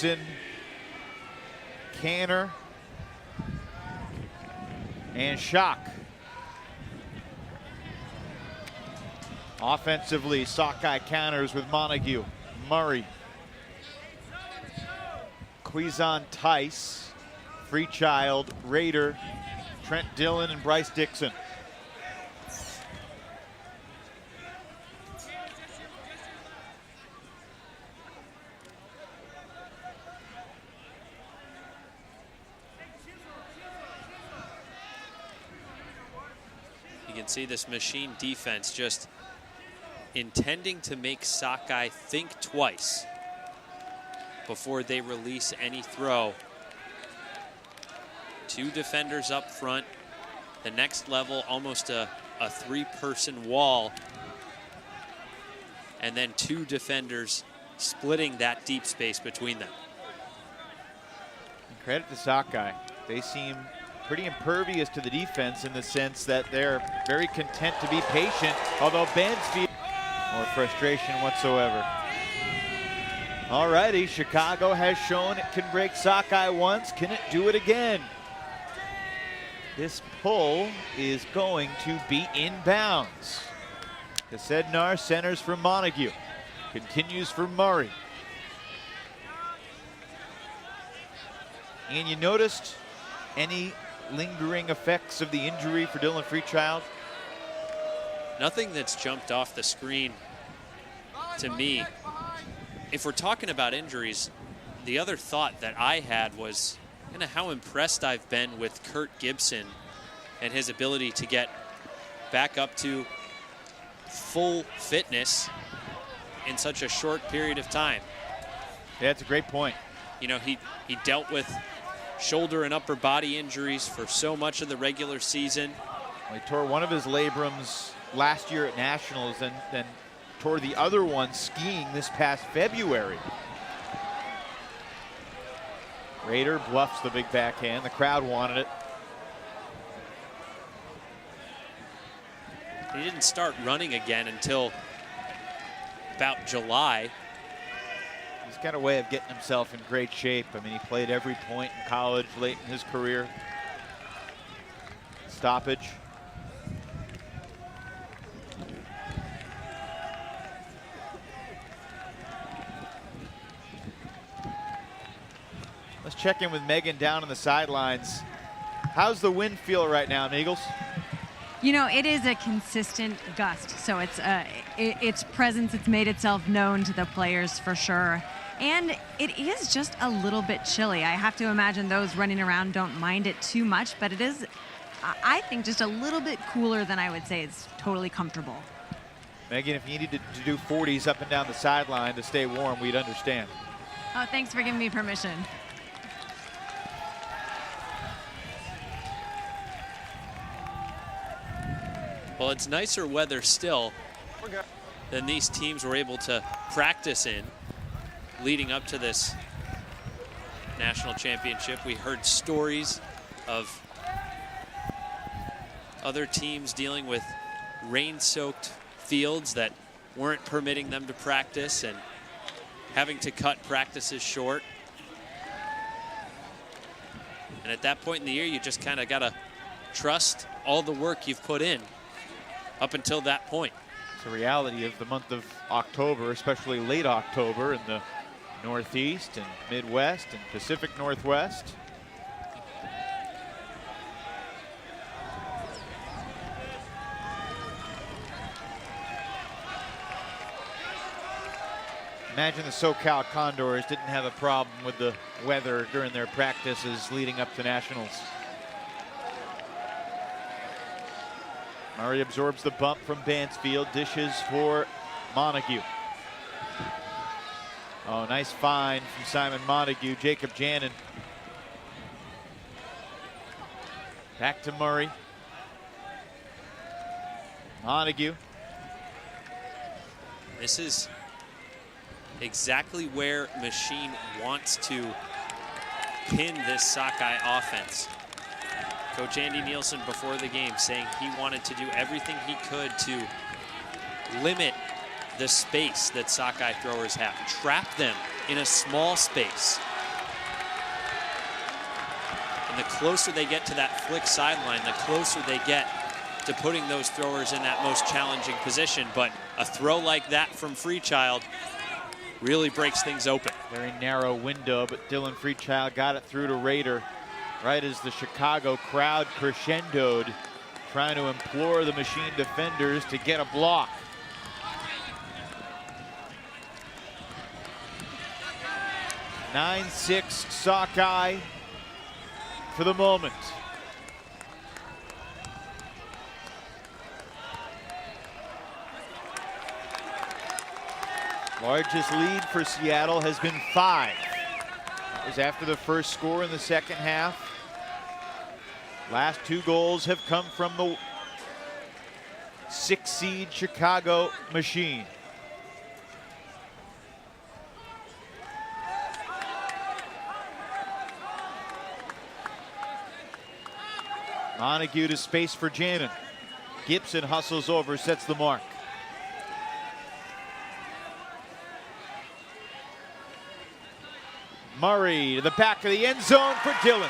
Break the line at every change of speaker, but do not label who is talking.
Dixon, Canner, and Schock. Offensively, Sockeye counters with Montague, Murray, Quezon Tice, Freechild, Raider, Trent Dillon, and Bryce Dixon.
You can see this machine defense just intending to make Sockeye think twice before they release any throw. 2 defenders up front. The next level, almost a 3-person wall. And then 2 defenders splitting that deep space between them.
Credit to Sockeye. They seem pretty impervious to the defense in the sense that they're very content to be patient, although Bansfield, no frustration whatsoever. Alrighty, Chicago has shown it can break Sockeye once. Can it do it again? This pull is going to be inbounds. Kasednar centers for Montague. Continues for Murray. And you noticed any lingering effects of the injury for Dylan Freechild?
Nothing that's jumped off the screen to me. If we're talking about injuries, the other thought that I had was kind of how impressed I've been with Kurt Gibson and his ability to get back up to full fitness in such a short period of time.
Yeah, that's a great point.
You know, he dealt with shoulder and upper body injuries for so much of the regular season.
He tore one of his labrums last year at Nationals and then tore the other one skiing this past February. Raider bluffs the big backhand. The crowd wanted it.
He didn't start running again until about July.
He's got a way of getting himself in great shape. I mean, he played every point in college late in his career. Stoppage. Let's check in with Megan down on the sidelines. How's the wind feel right now, Eagles?
You know, it is a consistent gust, so it's its presence, it's made itself known to the players for sure. And it is just a little bit chilly. I have to imagine those running around don't mind it too much, but it is, I think, just a little bit cooler than I would say it's totally comfortable.
Megan, if you needed to do 40s up and down the sideline to stay warm, we'd understand.
Oh, thanks for giving me permission.
Well, it's nicer weather still than these teams were able to practice in leading up to this national championship. We heard stories of other teams dealing with rain-soaked fields that weren't permitting them to practice and having to cut practices short. And at that point in the year, you just kind of got to trust all the work you've put in up until that point.
It's a reality of the month of October, especially late October in the Northeast and Midwest and Pacific Northwest. Imagine the SoCal Condors didn't have a problem with the weather during their practices leading up to Nationals. Murray absorbs the bump from Bansfield, dishes for Montague. Oh, nice find from Simon Montague. Jacob Janin. Back to Murray. Montague.
This is exactly where Machine wants to pin this Sockeye offense. Coach Andy Nielsen before the game saying he wanted to do everything he could to limit the space that Sockeye throwers have. Trap them in a small space And the closer they get to that flick sideline, the closer they get to putting those throwers in that most challenging position. But a throw like that from Freechild really breaks things open.
Very narrow window, but Dylan Freechild got it through to Rader right as the Chicago crowd crescendoed, trying to implore the Machine defenders to get a block. (9-6) Sockeye for the moment. Largest lead for Seattle has been 5. It was after the first score in the second half. Last 2 goals have come from the 6 seed Chicago Machine. Montague to space for Jamin. Gibson hustles over, sets the mark. Murray to the back of the end zone for Dillon.